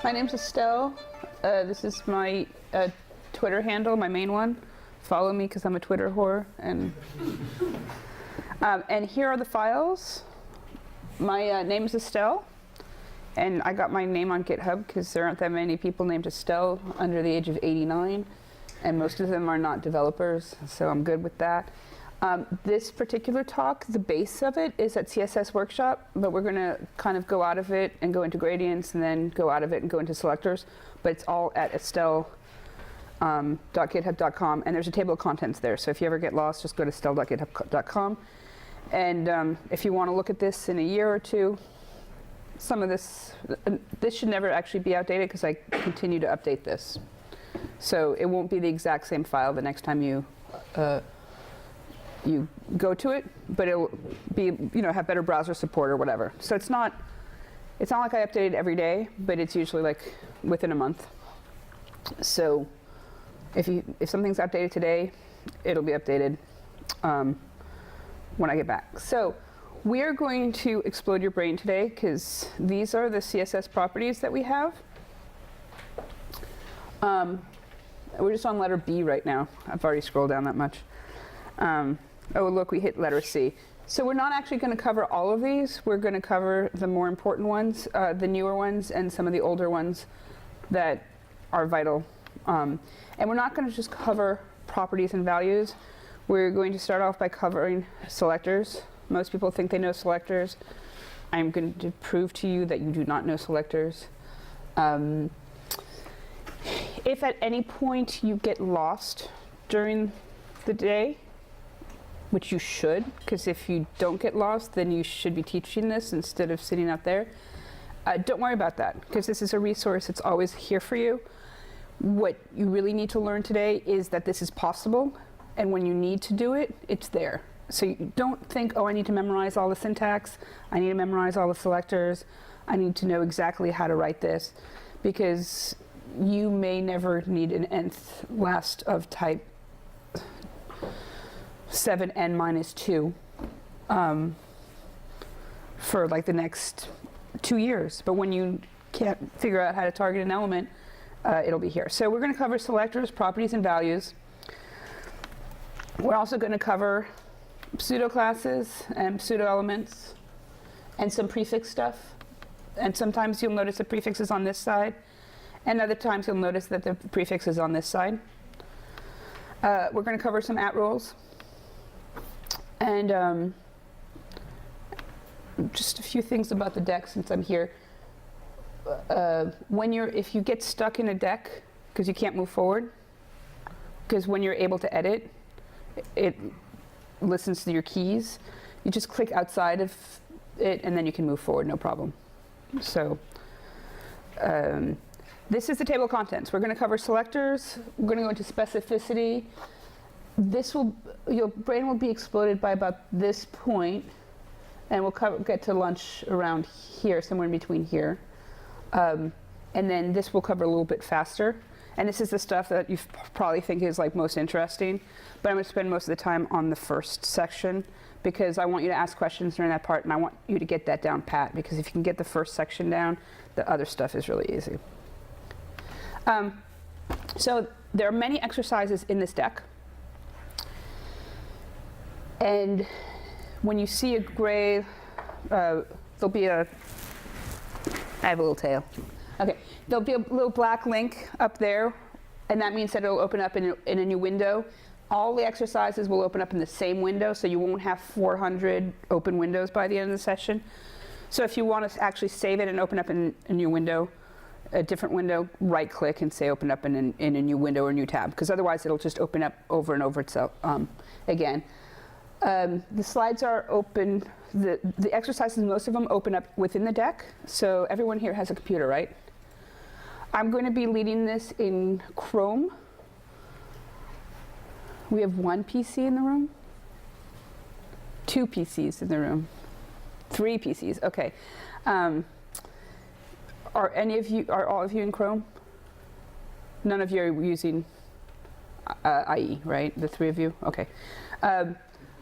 My name's Estelle. This is my Twitter handle, my main one. Follow me because I'm a Twitter whore. And here are the files. My name is Estelle, and I got my name on GitHub because there aren't that many people named Estelle under the age of 89, and most of them are not developers, so I'm good with that. This particular talk, the base of it is at CSS Workshop, but we're going to kind of go out of it and go into gradients and then go out of it and go into selectors. But it's all at estelle.github.com, and there's a table of contents there. So if you ever get lost, just go to estelle.github.com. And if you want to look at this in a year or two, some of this should never actually be outdated because I continue to update this. So it won't be the exact same file the next time you go to it, but it'll be, have better browser support or whatever. So it's not like I update it every day, but it's usually like within a month. So if something's updated today, it'll be updated when I get back. So we are going to explode your brain today because these are the CSS properties that we have. We're just on letter B right now. I've already scrolled down that much. Oh, look, we hit letter C. So we're not actually going to cover all of these. We're going to cover the more important ones, the newer ones, and some of the older ones that are vital. And we're not going to just cover properties and values. We're going to start off by covering selectors. Most people think they know selectors. I'm going to prove to you that you do not know selectors. If at any point you get lost during the day, which you should, because if you don't get lost, then you should be teaching this instead of sitting out there. Don't worry about that, because this is a resource. It's always here for you. What you really need to learn today is that this is possible, and when you need to do it, it's there. So you don't think, oh, I need to memorize all the syntax. I need to memorize all the selectors. I need to know exactly how to write this, because you may never need an nth last of type 7n-2 for like the next 2 years. But when you can't figure out how to target an element, it'll be here. So we're going to cover selectors, properties, and values. We're also going to cover pseudo classes and pseudo elements and some prefix stuff. And sometimes you'll notice the prefix is on this side, and other times you'll notice that the prefix is on this side. We're going to cover some @roles. And just a few things about the deck since I'm here. If you get stuck in a deck because you can't move forward, because when you're able to edit, it listens to your keys. You just click outside of it and then you can move forward, no problem. So this is the table of contents. We're going to cover selectors. We're going to go into specificity. Your brain will be exploded by about this point, and we'll get to lunch around here, somewhere in between here. And then this will cover a little bit faster. And this is the stuff that you probably think is like most interesting, but I'm going to spend most of the time on the first section because I want you to ask questions during that part, and I want you to get that down pat, because if you can get the first section down, the other stuff is really easy. So there are many exercises in this deck. And when you see a gray, there'll be I have a little tail. Okay, there'll be a little black link up there, and that means that it'll open up in a new window. All the exercises will open up in the same window, so you won't have 400 open windows by the end of the session. So if you want to actually save it and open up in a new window, a different window, right-click and say open up in a new window or new tab, because otherwise it'll just open up over and over itself again. The slides are open. The exercises, most of them open up within the deck. So everyone here has a computer, right? I'm going to be leading this in Chrome. We have 1 PC in the room, 2 PCs in the room, 3 PCs. Okay. Are all of you in Chrome? None of you are using IE, right? The 3 of you? Okay.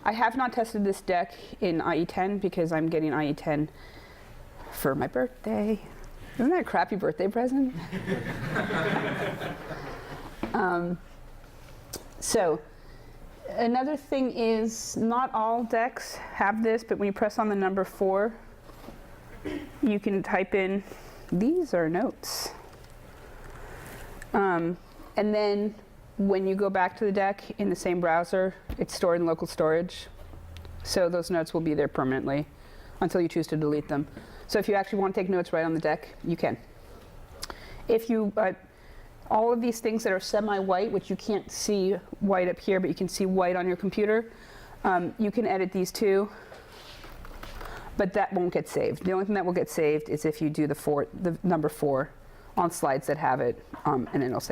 I have not tested this deck in IE10 because I'm getting IE10 for my birthday. Isn't that a crappy birthday present? So another thing is, not all decks have this, but when you press on the number 4, you can type in, these are notes. And then when you go back to the deck in the same browser, it's stored in local storage. So those notes will be there permanently until you choose to delete them. So if you actually want to take notes right on the deck, you can. If you, all of these things that are semi-white, which you can't see white up here, but you can see white on your computer, you can edit these too, but that won't get saved. The only thing that will get saved is if you do the number 4 on slides that have it, and then it'll save.